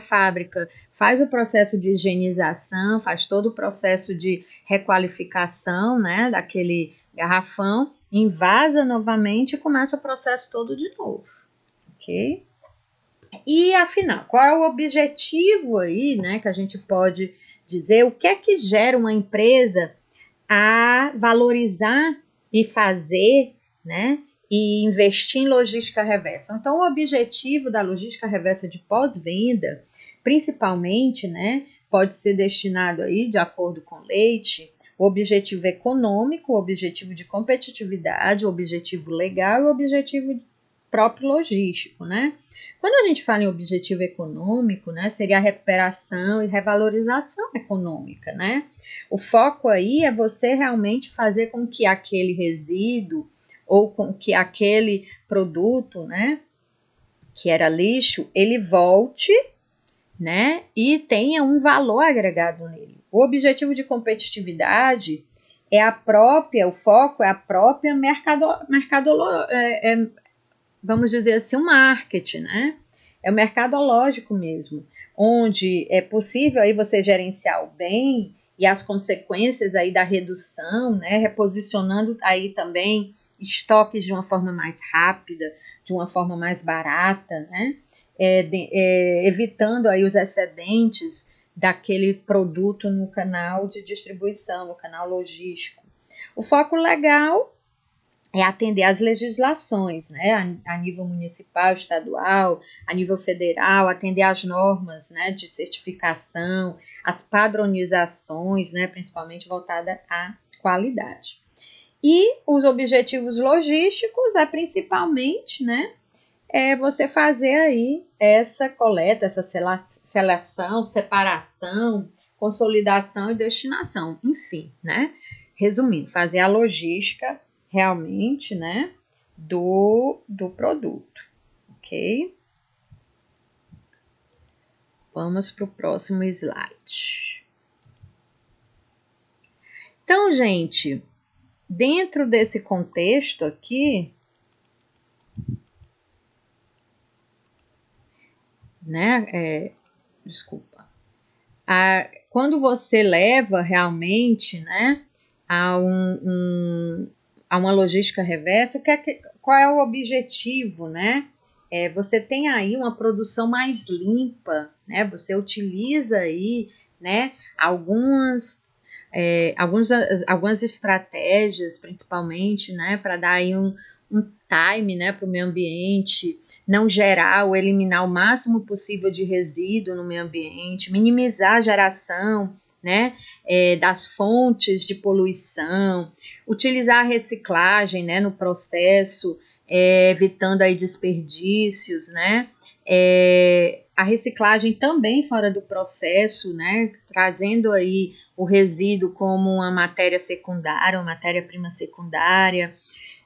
faz o processo de higienização, faz todo o processo de requalificação, né, daquele garrafão, invasa novamente e começa o processo todo de novo, ok? E afinal, qual é o objetivo aí, né, que a gente pode dizer, o que é que gera uma empresa a valorizar e fazer, né, e investir em logística reversa. Então, o objetivo da logística reversa de pós-venda, principalmente, né, pode ser destinado aí, de acordo com Leite, o objetivo econômico, o objetivo de competitividade, o objetivo legal e o objetivo próprio logístico, né? Quando a gente fala em objetivo econômico, né, seria a recuperação e revalorização econômica, né? O foco aí é você realmente fazer com que aquele resíduo ou com que aquele produto, né, que era lixo, ele volte, né, e tenha um valor agregado nele. O objetivo de competitividade o foco é a própria vamos dizer assim, o marketing, né? É o mercadológico mesmo, onde é possível aí você gerenciar o bem e as consequências aí da redução, né? Reposicionando aí também estoques de uma forma mais rápida, de uma forma mais barata, né? Evitando aí os excedentes daquele produto no canal de distribuição, no canal logístico. O foco legal é atender às legislações, né, a nível municipal, estadual, a nível federal, atender às normas, né, de certificação, as padronizações, né, principalmente voltada à qualidade. E os objetivos logísticos é principalmente, né, você fazer aí essa coleta, essa seleção, separação, consolidação e destinação, enfim, né, resumindo, fazer a logística realmente, né, do produto, ok? Vamos para o próximo slide. Então, gente, dentro desse contexto aqui, né, quando você leva realmente, né, a uma logística reversa, qual é o objetivo, né? Você tem aí uma produção mais limpa, né? Você utiliza aí, né, algumas estratégias, principalmente, né, para dar aí um time, né, para o meio ambiente, não gerar ou eliminar o máximo possível de resíduo no meio ambiente, minimizar a geração, né, das fontes de poluição, utilizar a reciclagem, né, no processo, evitando aí desperdícios, né, a reciclagem também fora do processo, né, trazendo aí o resíduo como uma matéria secundária, uma matéria-prima secundária,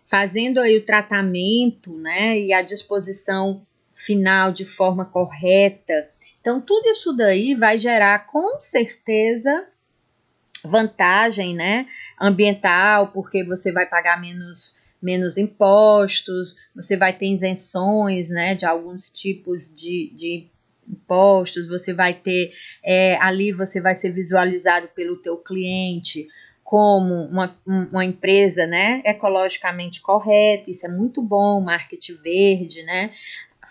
fazendo aí o tratamento, né, e a disposição final de forma correta. Então, tudo isso daí vai gerar, com certeza, vantagem, né, ambiental, porque você vai pagar menos impostos, você vai ter isenções, né, de alguns tipos de impostos, você vai ter, ali você vai ser visualizado pelo teu cliente como uma empresa, né, ecologicamente correta, isso é muito bom, marketing verde, né,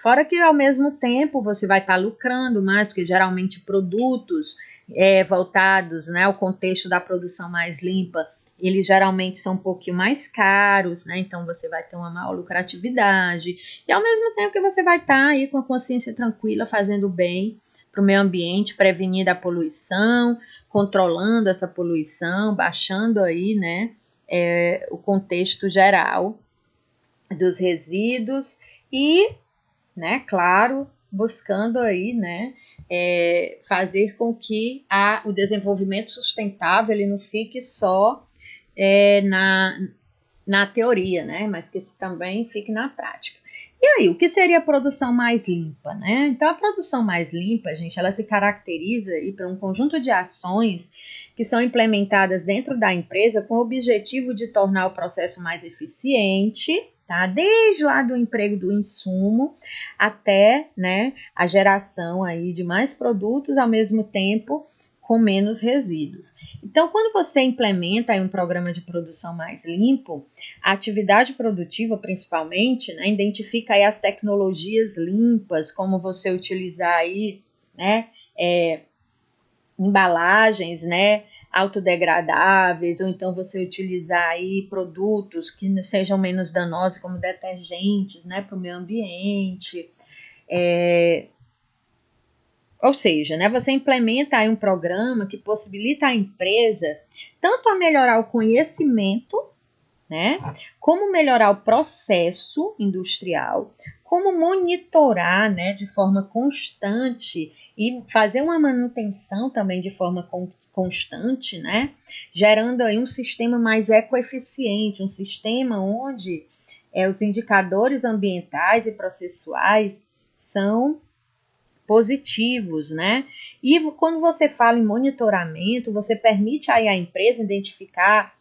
fora que ao mesmo tempo você vai estar lucrando mais, porque geralmente produtos voltados, né, ao contexto da produção mais limpa, eles geralmente são um pouquinho mais caros, né? Então você vai ter uma maior lucratividade. E ao mesmo tempo que você vai estar aí com a consciência tranquila, fazendo bem para o meio ambiente, prevenindo a poluição, controlando essa poluição, baixando aí, né, o contexto geral dos resíduos e, né, claro, buscando aí, né, fazer com que o desenvolvimento sustentável ele não fique só na teoria, né? Mas que isso também fique na prática. E aí, o que seria a produção mais limpa, né? Então, a produção mais limpa, gente, ela se caracteriza aí por um conjunto de ações que são implementadas dentro da empresa com o objetivo de tornar o processo mais eficiente, tá? Desde lá do emprego do insumo até, né, a geração aí de mais produtos ao mesmo tempo com menos resíduos. Então, quando você implementa aí um programa de produção mais limpo, a atividade produtiva, principalmente, né, identifica aí as tecnologias limpas, como você utilizar aí, né, embalagens, né, autodegradáveis, ou então você utilizar aí produtos que sejam menos danosos, como detergentes, né, para o meio ambiente. Ou seja, né, você implementa aí um programa que possibilita à empresa tanto a melhorar o conhecimento, né, como melhorar o processo industrial, como monitorar, né, de forma constante e fazer uma manutenção também de forma constante, né, gerando aí um sistema mais ecoeficiente, um sistema onde os indicadores ambientais e processuais são positivos, né? E quando você fala em monitoramento, você permite aí à empresa identificar,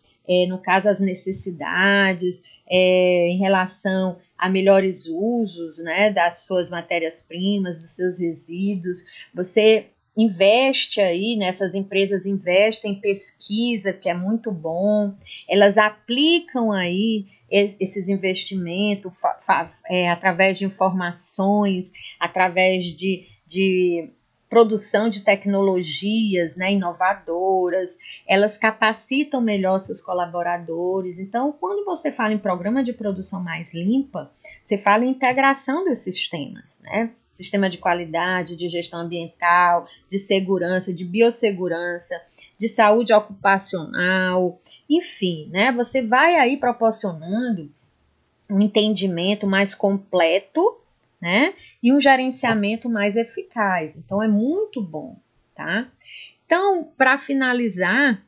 no caso, as necessidades em relação a melhores usos, né, das suas matérias-primas, dos seus resíduos. Você investe aí, né, essas empresas investem em pesquisa, que é muito bom, elas aplicam aí esses investimentos através de informações, através de produção de tecnologias, né, inovadoras, elas capacitam melhor seus colaboradores. Então, quando você fala em programa de produção mais limpa, você fala em integração dos sistemas, né? Sistema de qualidade, de gestão ambiental, de segurança, de biossegurança, de saúde ocupacional, enfim, né? Você vai aí proporcionando um entendimento mais completo, né? E um gerenciamento mais eficaz. Então, é muito bom, tá? Então, para finalizar,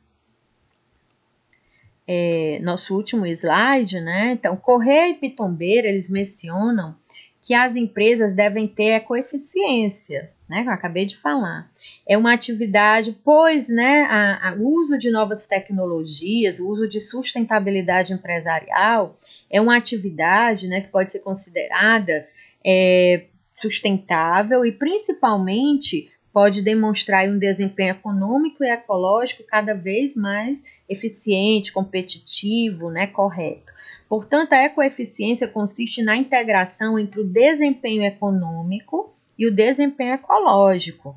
nosso último slide, né? Então, Correia e Pitombeira, eles mencionam que as empresas devem ter ecoeficiência, né? Que eu acabei de falar. É uma atividade, pois, né, o uso de novas tecnologias, o uso de sustentabilidade empresarial é uma atividade, né, que pode ser considerada sustentável e, principalmente, pode demonstrar um desempenho econômico e ecológico cada vez mais eficiente, competitivo, né, correto. Portanto, a ecoeficiência consiste na integração entre o desempenho econômico e o desempenho ecológico,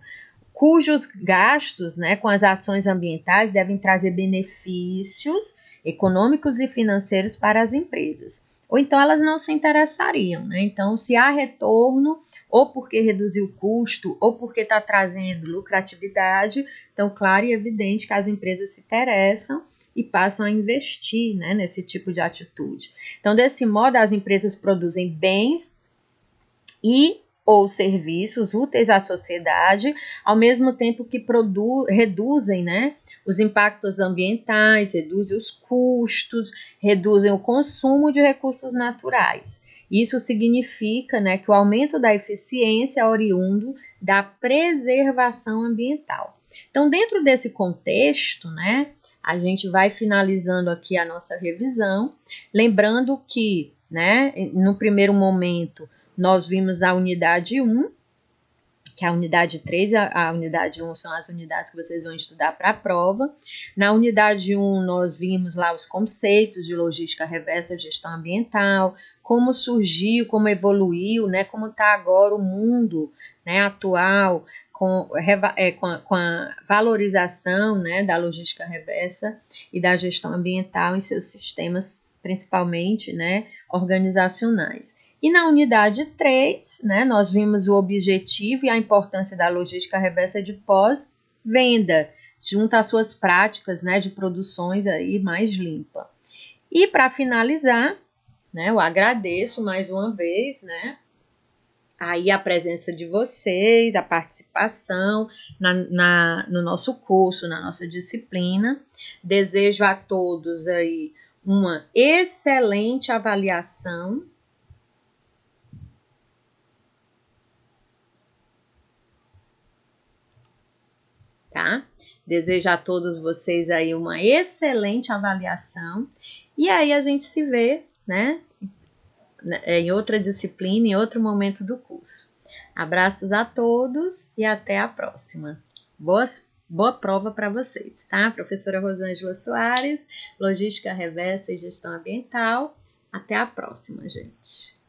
cujos gastos, né, com as ações ambientais devem trazer benefícios econômicos e financeiros para as empresas. Ou então elas não se interessariam, né? Então, se há retorno, ou porque reduziu o custo, ou porque está trazendo lucratividade, então, claro e evidente que as empresas se interessam e passam a investir, né, nesse tipo de atitude. Então, desse modo, as empresas produzem bens e ou serviços úteis à sociedade, ao mesmo tempo que reduzem, né, os impactos ambientais, reduzem os custos, reduzem o consumo de recursos naturais. Isso significa, né, que o aumento da eficiência é oriundo da preservação ambiental. Então, dentro desse contexto, né, a gente vai finalizando aqui a nossa revisão, lembrando que, né, no primeiro momento, nós vimos a unidade 1, que é a unidade 3 e a unidade 1 são as unidades que vocês vão estudar para a prova. Na unidade 1, nós vimos lá os conceitos de logística reversa, gestão ambiental, como surgiu, como evoluiu, né, como está agora o mundo, né, atual, com a valorização, né, da logística reversa e da gestão ambiental em seus sistemas, principalmente, né, organizacionais. E na unidade 3, né, nós vimos o objetivo e a importância da logística reversa de pós-venda, junto às suas práticas, né, de produções aí mais limpa. E para finalizar, né, eu agradeço mais uma vez, né, aí a presença de vocês, a participação no nosso curso, na nossa disciplina. Desejo a todos aí uma excelente avaliação. Tá? Desejo a todos vocês aí uma excelente avaliação. E aí a gente se vê, né, em outra disciplina, em outro momento do curso. Abraços a todos e até a próxima. Boa prova para vocês, tá? Professora Rosângela Soares, Logística Reversa e Gestão Ambiental. Até a próxima, gente.